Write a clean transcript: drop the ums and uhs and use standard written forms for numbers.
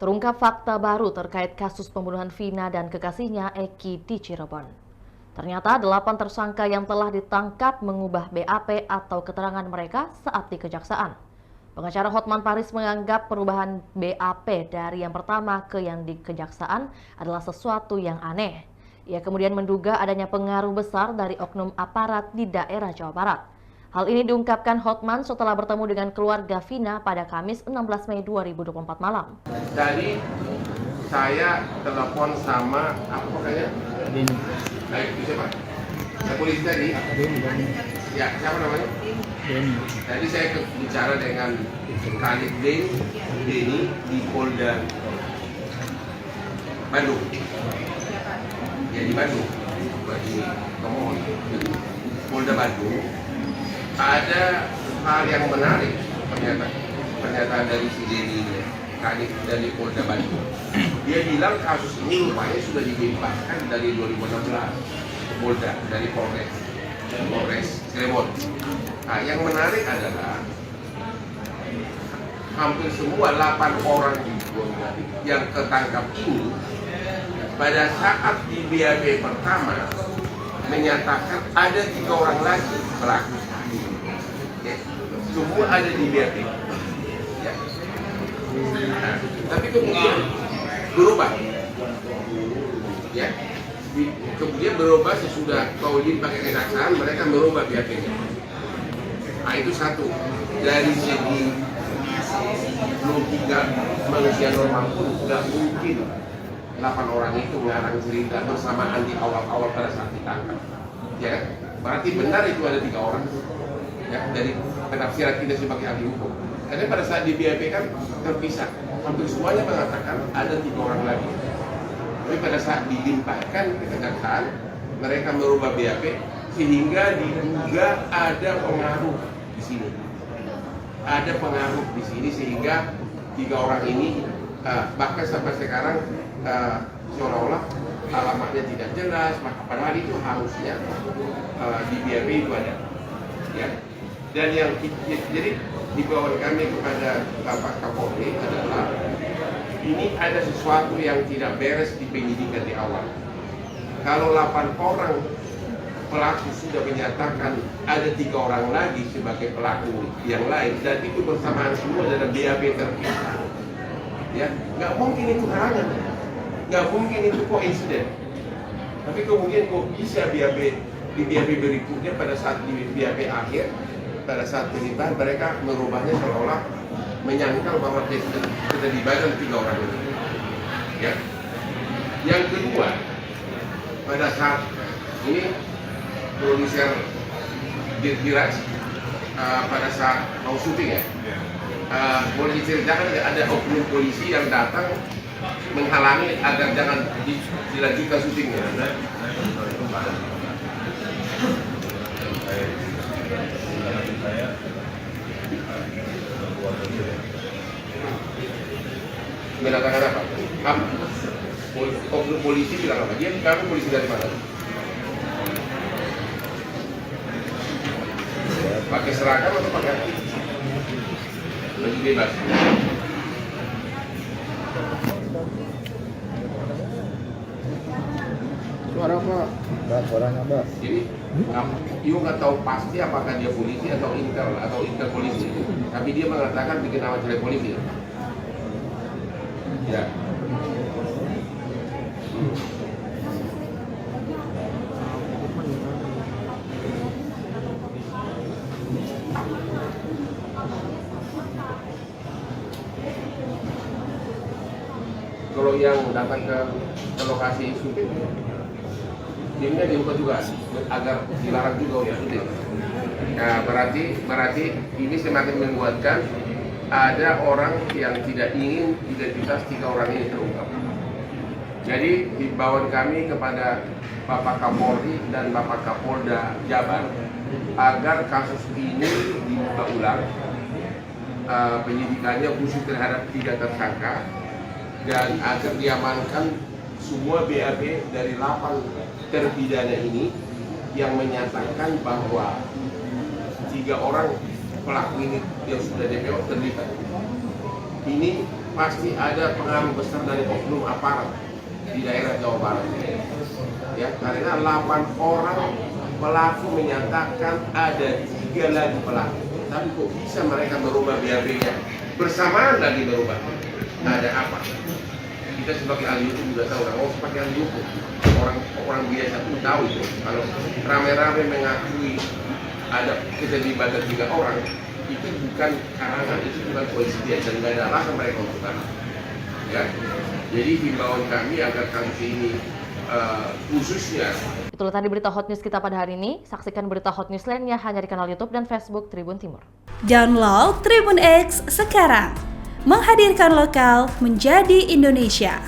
Terungkap fakta baru terkait kasus pembunuhan Vina dan kekasihnya Eki di Cirebon. Ternyata 8 tersangka yang telah ditangkap mengubah BAP atau keterangan mereka saat di kejaksaan. Pengacara Hotman Paris menganggap perubahan BAP dari yang pertama ke yang di kejaksaan adalah sesuatu yang aneh. Ia kemudian menduga adanya pengaruh besar dari oknum aparat di daerah Jawa Barat. Hal ini diungkapkan Hotman setelah bertemu dengan keluarga Vina pada Kamis 16 Mei 2024 malam. Tadi saya telepon sama apa kayaknya? Siapa? Polisi tadi. Ya, siapa namanya? Tadi saya bicara dengan Kanit Denny di Polda Bandung. Ya di Bandung. Di Tomon. Polda Bandung. Ada hal yang menarik pernyataan dari si Denny Kanit dari Polda Bandung. Dia bilang kasus ini rupanya sudah dilimpahkan dari 2016 ke Polda, dari Polres Cirebon. Nah, yang menarik adalah hampir semua 8 orang yang ketangkap ini pada saat di BAP pertama menyatakan ada 3 orang lagi pelaku. Ya, semua ada di BAP. Ya. Nah, tapi kemudian berubah. Ya. Kemudian berubah sesudah Paulin pakai kejaksaan, mereka merubah BAP-nya. Nah, itu satu. Dari segi logika manusia normal pun nggak mungkin 8 orang itu ngarang cerita bersamaan di awal-awal pada saat ditangkap. Ya, berarti benar itu ada 3 orang. Ya, dari penafsiran kita sebagai ahli hukum. Karena pada saat di BAP kan terpisah. Hampir semuanya mengatakan ada 3 orang lagi. Tapi pada saat dilimpahkan ke kejaksaan, mereka merubah BAP sehingga diduga ada pengaruh di sini. Ada pengaruh di sini sehingga 3 orang ini bahkan sampai sekarang seolah-olah alamatnya tidak jelas. Maka padahal itu harusnya di BAP itu ada. Ya. Dan yang jadi himbauan kami kepada Bapak Kapolri adalah ini ada sesuatu yang tidak beres di penyidikan di awal. Kalau 8 orang pelaku sudah menyatakan ada 3 orang lagi sebagai pelaku yang lain dan itu bersamaan semua dalam BAP terpisah, ya nggak mungkin itu halangan, nggak mungkin itu koinsiden. Tapi kemudian kok bisa BAP di BAP berikutnya pada saat di BAP akhir pada saat pelimpahan mereka merubahnya seolah menyangkal bahwa keterlibatan 3 orang ini. Ya. Yang kedua, pada saat ini produser Diraj pada saat mau syuting ya, boleh diceritakan ada oknum polisi yang datang menghalangi agar jangan dilanjutkan syutingnya. Mengatakan apa? Oknum polisi bilang apa? Dia kamu polisi dari mana? Pakai seragam atau pakai baju bebas? Suara apa? Suaranya apa? Jadi, Ibu nggak tahu pasti apakah dia polisi atau intel polisi. Tapi dia mengatakan bikin nama jelek polisi. Ya. Kalau yang datang ke lokasi syuting, timnya diubah juga agar dilarang juga untuk syuting. Nah, berarti ini semakin menguatkan ada orang yang tidak ingin identitas 3 orang ini terungkap. Jadi himbauan kami kepada Bapak Kapolri dan Bapak Kapolda Jabar agar kasus ini dibuka ulang, penyidikannya khusus terhadap 3 tersangka dan agar diamankan semua BAP dari 8 terpidana ini yang menyatakan bahwa 3 orang pelaku ini yang sudah DPO terlibat. ini pasti ada pengaruh besar dari oknum aparat di daerah Jawa Barat. Ya, karena 8 orang pelaku menyatakan ada 3 lagi pelaku, tapi kok bisa mereka merubah BAP-nya bersamaan lagi berubah? Ada apa? Kita sebagai ahli hukum juga tahu, sebagai ahli hukum orang biasa pun tahu itu. Kalau rame-rame mengakui ada keterlibatan 3 orang, itu bukan karangan, itu bukan koinsidensi dan tidak ada alasan mereka untuk kalah. Ya, jadi himbauan kami agar kasus ini khususnya. Itulah tadi berita hot news kita pada hari ini. Saksikan berita hot news lainnya hanya di kanal YouTube dan Facebook Tribun Timur. Download Tribun X sekarang, menghadirkan lokal menjadi Indonesia.